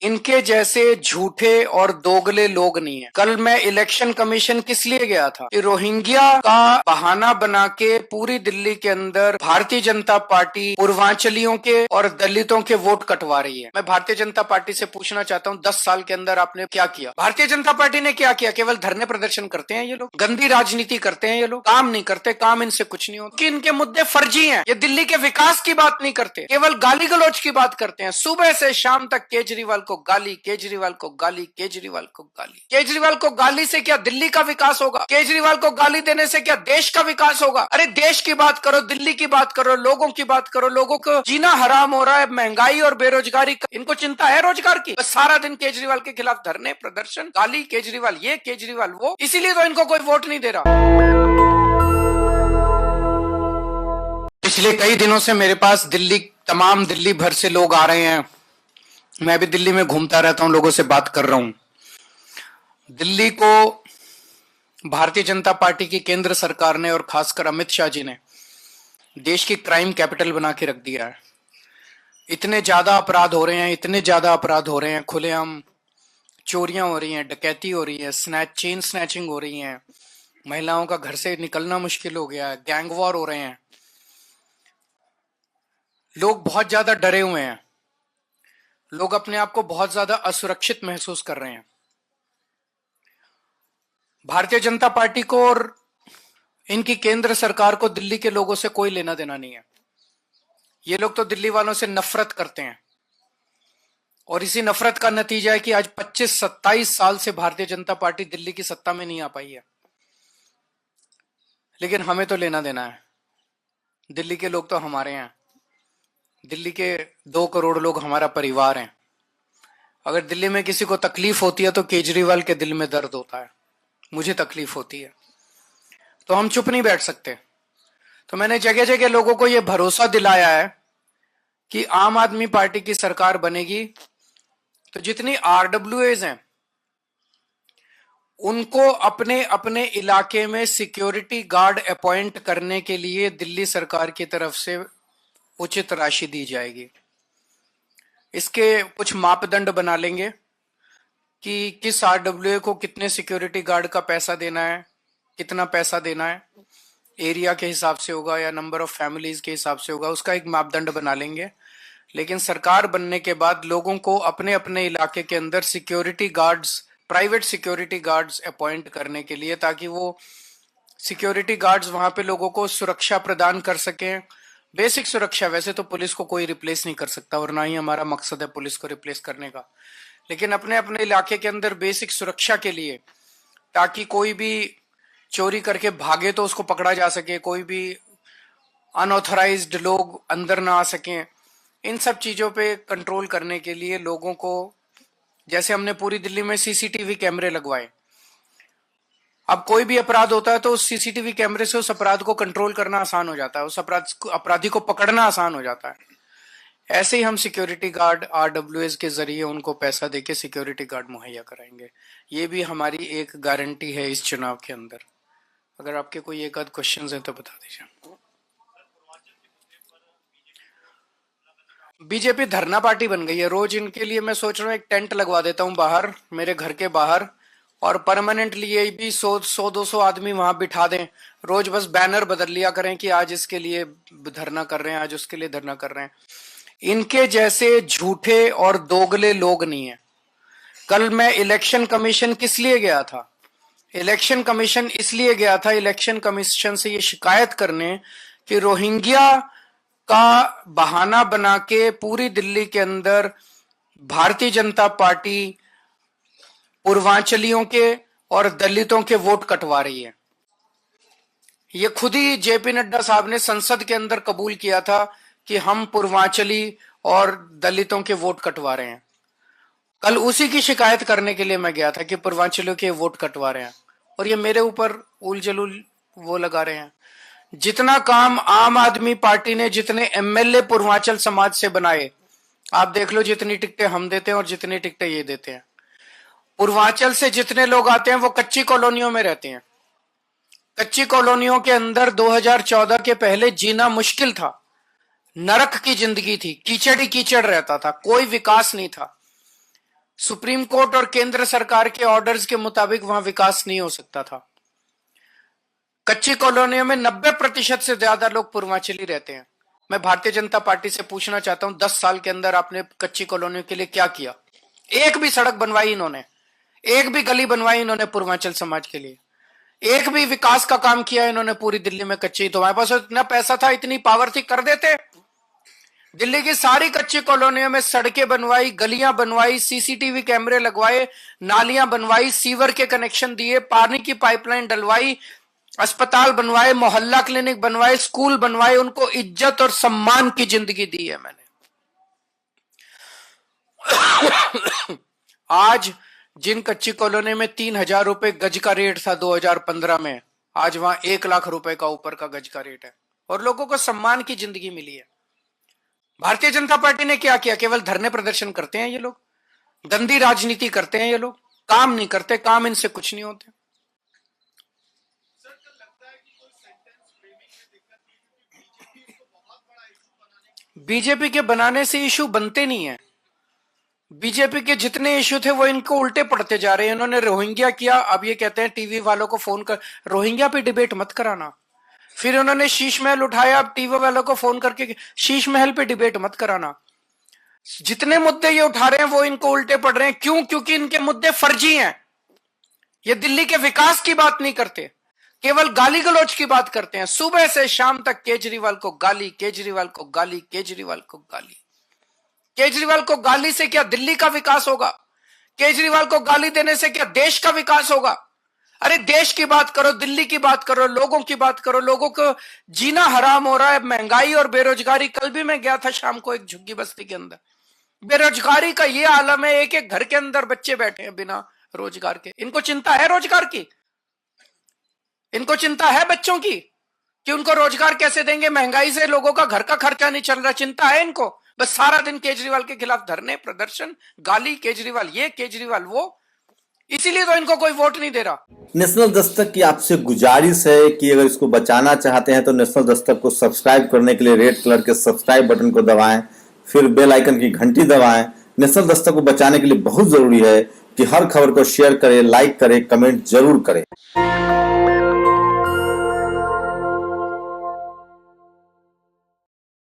इनके जैसे झूठे और दोगले लोग नहीं है। कल मैं इलेक्शन कमीशन किस लिए गया था कि रोहिंग्या का बहाना बना के पूरी दिल्ली के अंदर भारतीय जनता पार्टी पूर्वांचलियों के और दलितों के वोट कटवा रही है। मैं भारतीय जनता पार्टी से पूछना चाहता हूँ 10 साल के अंदर आपने क्या किया? भारतीय जनता पार्टी ने क्या किया? केवल धरने प्रदर्शन करते हैं ये लोग, गंदी राजनीति करते हैं ये लोग, काम नहीं करते, काम इनसे कुछ नहीं होता कि इनके मुद्दे फर्जी हैं। ये दिल्ली के विकास की बात नहीं करते, केवल गाली गलौज की बात करते हैं। सुबह से शाम तक केजरीवाल को गाली, केजरीवाल को गाली, केजरीवाल को गाली। केजरीवाल को गाली से क्या दिल्ली का विकास होगा? केजरीवाल को गाली देने से क्या देश का विकास होगा? अरे देश की बात करो, दिल्ली की बात करो, लोगों की बात करो। लोगों को जीना हराम हो रहा है, महंगाई और बेरोजगारी, इनको चिंता है रोजगार की? बस सारा दिन केजरीवाल के खिलाफ धरने प्रदर्शन, गाली, केजरीवाल ये, केजरीवाल वो, इसीलिए तो इनको कोई वोट नहीं दे रहा। पिछले कई दिनों से मेरे पास तमाम दिल्ली भर से लोग आ रहे हैं। मैं भी दिल्ली में घूमता रहता हूं, लोगों से बात कर रहा हूं। दिल्ली को भारतीय जनता पार्टी की केंद्र सरकार ने और खासकर अमित शाह जी ने देश की क्राइम कैपिटल बना के रख दिया है। इतने ज्यादा अपराध हो रहे हैं, इतने ज्यादा अपराध हो रहे हैं, खुलेआम चोरियां हो रही हैं, डकैती हो रही है, चेन स्नैचिंग हो रही है, महिलाओं का घर से निकलना मुश्किल हो गया है, गैंग वॉर हो रहे हैं। लोग बहुत ज्यादा डरे हुए हैं, लोग अपने आप को बहुत ज्यादा असुरक्षित महसूस कर रहे हैं। भारतीय जनता पार्टी को और इनकी केंद्र सरकार को दिल्ली के लोगों से कोई लेना देना नहीं है। ये लोग तो दिल्ली वालों से नफरत करते हैं और इसी नफरत का नतीजा है कि आज 25-27 साल से भारतीय जनता पार्टी दिल्ली की सत्ता में नहीं आ पाई है। लेकिन हमें तो लेना देना है, दिल्ली के लोग तो हमारे हैं, दिल्ली के 2 करोड़ लोग हमारा परिवार हैं। अगर दिल्ली में किसी को तकलीफ होती है तो केजरीवाल के दिल में दर्द होता है, मुझे तकलीफ होती है, तो हम चुप नहीं बैठ सकते। तो मैंने जगह जगह लोगों को यह भरोसा दिलाया है कि आम आदमी पार्टी की सरकार बनेगी तो जितनी आरडब्ल्यूएज हैं उनको अपने अपने इलाके में सिक्योरिटी गार्ड अपॉइंट करने के लिए दिल्ली सरकार की तरफ से उचित राशि दी जाएगी। इसके कुछ मापदंड बना लेंगे कि किस आरडब्ल्यूए को कितने सिक्योरिटी गार्ड का पैसा देना है, कितना पैसा देना है, एरिया के हिसाब से होगा या नंबर ऑफ फैमिलीज के हिसाब से होगा, उसका एक मापदंड बना लेंगे। लेकिन सरकार बनने के बाद लोगों को अपने अपने इलाके के अंदर security guards, private security guards appoint करने के लिए, ताकि वो सिक्योरिटी गार्ड्स वहां पे लोगों को सुरक्षा प्रदान कर सकें। बेसिक सुरक्षा, वैसे तो पुलिस को कोई रिप्लेस नहीं कर सकता और ना ही हमारा मकसद है पुलिस को रिप्लेस करने का, लेकिन अपने अपने इलाके के अंदर बेसिक सुरक्षा के लिए, ताकि कोई भी चोरी करके भागे तो उसको पकड़ा जा सके, कोई भी अनऑथराइज्ड लोग अंदर ना आ सकें। इन सब चीजों पे कंट्रोल करने के लिए लोगों को, जैसे हमने पूरी दिल्ली में सीसीटीवी कैमरे लगवाए, अब कोई भी अपराध होता है तो उस सीसीटीवी कैमरे से उस अपराध को कंट्रोल करना आसान हो जाता है, उस अपराधी को पकड़ना आसान हो जाता है। ऐसे ही हम सिक्योरिटी गार्ड आरडब्ल्यूएस के जरिए उनको पैसा देके सिक्योरिटी गार्ड मुहैया कराएंगे। ये भी हमारी एक गारंटी है इस चुनाव के अंदर। अगर आपके कोई एक आध क्वेश्चन है तो बता दीजिए। बीजेपी धरना पार्टी बन गई है। रोज इनके लिए मैं सोच रहा हूँ एक टेंट लगवा देता हूँ बाहर, मेरे घर के बाहर, और परमानेंटली ये भी 100-200 आदमी वहां बिठा दें। रोज बस बैनर बदल लिया करें कि आज इसके लिए धरना कर रहे हैं, आज उसके लिए धरना कर रहे हैं। इनके जैसे झूठे और दोगले लोग नहीं है। कल मैं इलेक्शन कमीशन किस लिए गया था? इलेक्शन कमीशन इसलिए गया था, इलेक्शन कमीशन से ये शिकायत करने कि रोहिंग्या का बहाना बना के पूरी दिल्ली के अंदर भारतीय जनता पार्टी पूर्वांचलियों के और दलितों के वोट कटवा रही है। ये खुद ही जेपी नड्डा साहब ने संसद के अंदर कबूल किया था कि हम पूर्वांचली और दलितों के वोट कटवा रहे हैं। कल उसी की शिकायत करने के लिए मैं गया था कि पूर्वांचलियों के वोट कटवा रहे हैं, और ये मेरे ऊपर उल जलूल वो लगा रहे हैं। जितना काम आम आदमी पार्टी ने, जितने एमएलए पूर्वांचल समाज से बनाए, आप देख लो जितनी टिकटें हम देते हैं और जितनी टिकटें ये देते हैं। पूर्वांचल से जितने लोग आते हैं वो कच्ची कॉलोनियों में रहते हैं। कच्ची कॉलोनियों के अंदर 2014 के पहले जीना मुश्किल था, नरक की जिंदगी थी, कीचड़ ही कीचड़ रहता था, कोई विकास नहीं था। सुप्रीम कोर्ट और केंद्र सरकार के ऑर्डर्स के मुताबिक वहां विकास नहीं हो सकता था। कच्ची कॉलोनियों में 90% से ज्यादा लोग पूर्वांचली रहते हैं। मैं भारतीय जनता पार्टी से पूछना चाहता हूं, 10 साल के अंदर आपने कच्ची कॉलोनियों के लिए क्या किया? एक भी सड़क बनवाई इन्होंने? एक भी गली बनवाई इन्होंने पूर्वांचल समाज के लिए? एक भी विकास का काम किया इन्होंने पूरी दिल्ली में? कच्ची, तो हमारे पास इतना पैसा था, इतनी पावर थी, कर देते। दिल्ली की सारी कच्ची कॉलोनियों में सड़कें बनवाई, गलियां बनवाई, सीसीटीवी कैमरे लगवाए, नालियां बनवाई, सीवर के कनेक्शन दिए, पानी की पाइपलाइन डलवाई, अस्पताल बनवाए, मोहल्ला क्लिनिक बनवाए, स्कूल बनवाए, उनको इज्जत और सम्मान की जिंदगी दी है मैंने। आज जिन कच्ची कॉलोनी में 3,000 रुपए गज का रेट था 2015 में, आज वहां 1 लाख रुपए का ऊपर का गज का रेट है और लोगों को सम्मान की जिंदगी मिली है। भारतीय जनता पार्टी ने क्या किया? केवल धरने प्रदर्शन करते हैं ये लोग, गंदी राजनीति करते हैं ये लोग, काम नहीं करते, काम इनसे कुछ नहीं होते। बीजेपी के बनाने से इशू बनते नहीं है। बीजेपी के जितने इशू थे वो इनको उल्टे पड़ते जा रहे हैं। इन्होंने रोहिंग्या किया, अब ये कहते हैं टीवी वालों को फोन कर रोहिंग्या पे डिबेट मत कराना। फिर उन्होंने शीश महल उठाया, अब टीवी वालों को फोन करके शीश महल पे डिबेट मत कराना। जितने मुद्दे ये उठा रहे हैं वो इनको उल्टे पड़ रहे हैं। क्यों? क्योंकि इनके मुद्दे फर्जी हैं। ये दिल्ली के विकास की बात नहीं करते, केवल गाली गलौज की बात करते हैं। सुबह से शाम तक केजरीवाल को गाली, केजरीवाल को गाली, केजरीवाल को गाली। केजरीवाल को गाली से क्या दिल्ली का विकास होगा? केजरीवाल को गाली देने से क्या देश का विकास होगा? अरे देश की बात करो, दिल्ली की बात करो, लोगों की बात करो। लोगों को जीना हराम हो रहा है, महंगाई और बेरोजगारी। कल भी मैं गया था शाम को एक झुग्गी बस्ती के अंदर, बेरोजगारी का ये आलम है। एक एक घर के अंदर बच्चे बैठे हैं बिना रोजगार के। इनको चिंता है रोजगार की? इनको चिंता है बच्चों की कि उनको रोजगार कैसे देंगे? महंगाई से लोगों का घर का खर्चा नहीं चल रहा, चिंता है इनको? बस सारा दिन केजरीवाल के खिलाफ धरने, प्रदर्शन, गाली, केजरीवाल ये, केजरीवाल वो। इसीलिए तो इनको कोई वोट नहीं दे रहा। नेशनल दस्तक की आपसे गुजारिश है कि अगर इसको बचाना चाहते हैं तो नेशनल दस्तक को सब्सक्राइब करने के लिए रेड कलर के सब्सक्राइब बटन को दबाएं, फिर बेल आइकन की घंटी दबाएं। नेशनल दस्तक को बचाने के लिए बहुत जरूरी है कि हर खबर को शेयर करें, लाइक करें, कमेंट जरूर करें।